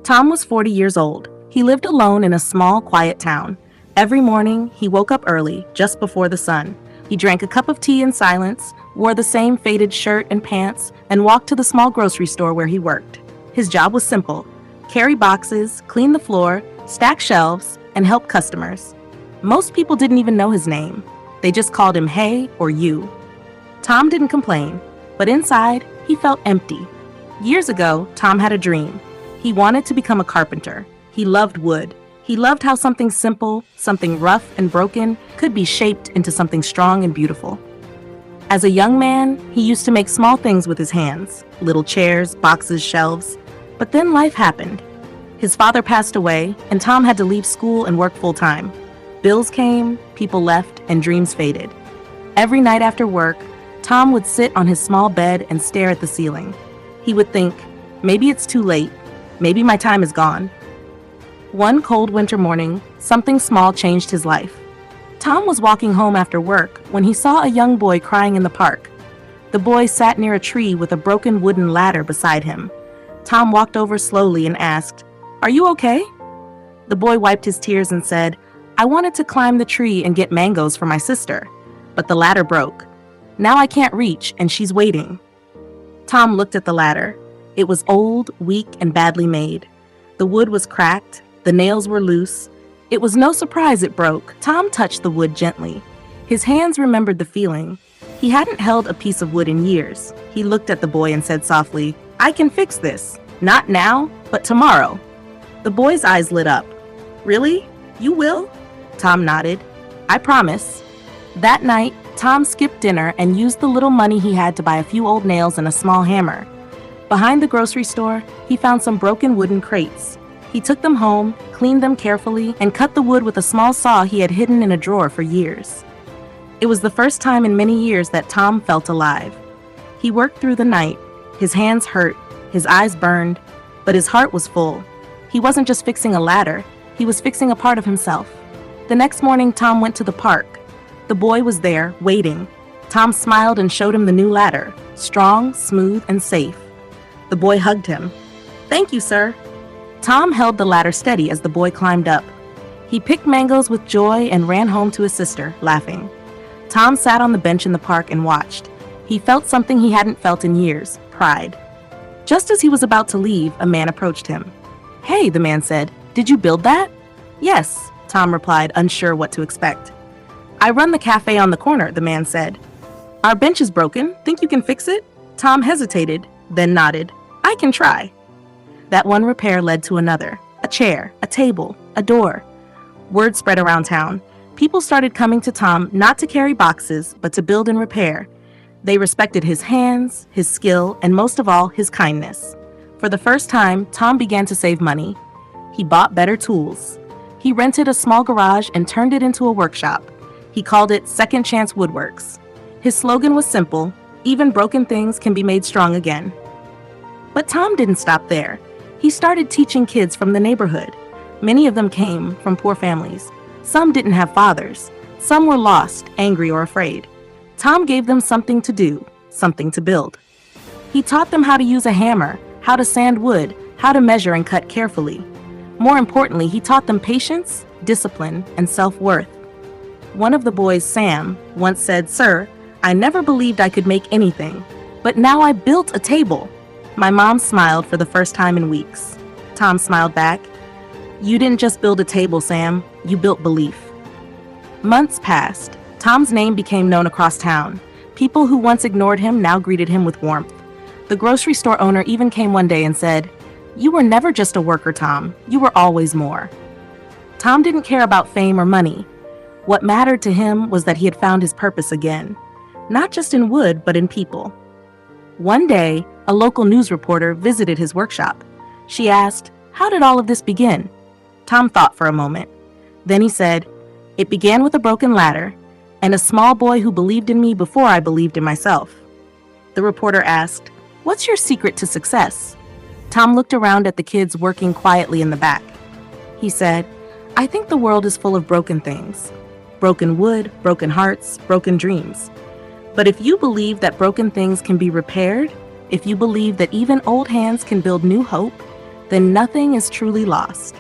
Tom was 40 years old. He lived alone in a small, quiet town. Every morning, he woke up early, just before the sun. He drank a cup of tea in silence, wore the same faded shirt and pants, and walked to the small grocery store where he worked. His job was simple: carry boxes, clean the floor, stack shelves, and help customers. Most people didn't even know his name. They just called him Hey or You. Tom didn't complain, but inside, he felt empty. Years ago, Tom had a dream. He wanted to become a carpenter. He loved wood. He loved how something simple, something rough and broken, could be shaped into something strong and beautiful. As a young man, he used to make small things with his hands, little chairs, boxes, shelves. But then life happened. His father passed away, and Tom had to leave school and work full-time. Bills came, people left, and dreams faded. Every night after work, Tom would sit on his small bed and stare at the ceiling. He would think, maybe it's too late. Maybe my time is gone. One cold winter morning, something small changed his life. Tom was walking home after work when he saw a young boy crying in the park. The boy sat near a tree with a broken wooden ladder beside him. Tom walked over slowly and asked, "Are you okay?" The boy wiped his tears and said, "I wanted to climb the tree and get mangoes for my sister, but the ladder broke. Now I can't reach and she's waiting." Tom looked at the ladder. It was old, weak, and badly made. The wood was cracked. The nails were loose. It was no surprise it broke. Tom touched the wood gently. His hands remembered the feeling. He hadn't held a piece of wood in years. He looked at the boy and said softly, "I can fix this. Not now, but tomorrow." The boy's eyes lit up. "Really? You will?" Tom nodded. "I promise." That night, Tom skipped dinner and used the little money he had to buy a few old nails and a small hammer. Behind the grocery store, he found some broken wooden crates. He took them home, cleaned them carefully, and cut the wood with a small saw he had hidden in a drawer for years. It was the first time in many years that Tom felt alive. He worked through the night. His hands hurt, his eyes burned, but his heart was full. He wasn't just fixing a ladder, he was fixing a part of himself. The next morning, Tom went to the park. The boy was there, waiting. Tom smiled and showed him the new ladder, strong, smooth, and safe. The boy hugged him. "Thank you, sir." Tom held the ladder steady as the boy climbed up. He picked mangoes with joy and ran home to his sister, laughing. Tom sat on the bench in the park and watched. He felt something he hadn't felt in years: pride. Just as he was about to leave, a man approached him. "Hey," the man said, "did you build that?" "Yes," Tom replied, unsure what to expect. "I run the cafe on the corner," the man said. "Our bench is broken. Think you can fix it?" Tom hesitated, then nodded. "I can try." That one repair led to another: a chair, a table, a door. Word spread around town. People started coming to Tom not to carry boxes, but to build and repair. They respected his hands, his skill, and most of all, his kindness. For the first time, Tom began to save money. He bought better tools. He rented a small garage and turned it into a workshop. He called it Second Chance Woodworks. His slogan was simple: even broken things can be made strong again. But Tom didn't stop there. He started teaching kids from the neighborhood. Many of them came from poor families. Some didn't have fathers. Some were lost, angry, or afraid. Tom gave them something to do, something to build. He taught them how to use a hammer, how to sand wood, how to measure and cut carefully. More importantly, he taught them patience, discipline, and self-worth. One of the boys, Sam, once said, "Sir, I never believed I could make anything, but now I built a table." My mom smiled for the first time in weeks. Tom smiled back. "You didn't just build a table, Sam. You built belief." Months passed. Tom's name became known across town. People who once ignored him now greeted him with warmth. The grocery store owner even came one day and said, "You were never just a worker, Tom. You were always more." Tom didn't care about fame or money. What mattered to him was that he had found his purpose again, not just in wood, but in people. One day, a local news reporter visited his workshop. She asked, "How did all of this begin?" Tom thought for a moment. Then he said, "It began with a broken ladder and a small boy who believed in me before I believed in myself." The reporter asked, "What's your secret to success?" Tom looked around at the kids working quietly in the back. He said, "I think the world is full of broken things. Broken wood, broken hearts, broken dreams. But if you believe that broken things can be repaired, if you believe that even old hands can build new hope, then nothing is truly lost.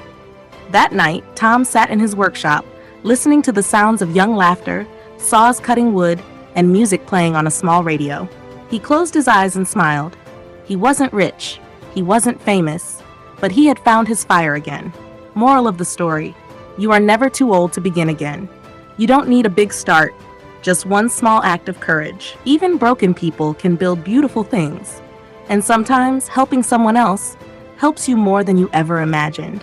That night, Tom sat in his workshop, listening to the sounds of young laughter, saws cutting wood, and music playing on a small radio. He closed his eyes and smiled. He wasn't rich, he wasn't famous, but he had found his fire again. Moral of the story: you are never too old to begin again. You don't need a big start, just one small act of courage. Even broken people can build beautiful things. And sometimes helping someone else helps you more than you ever imagined.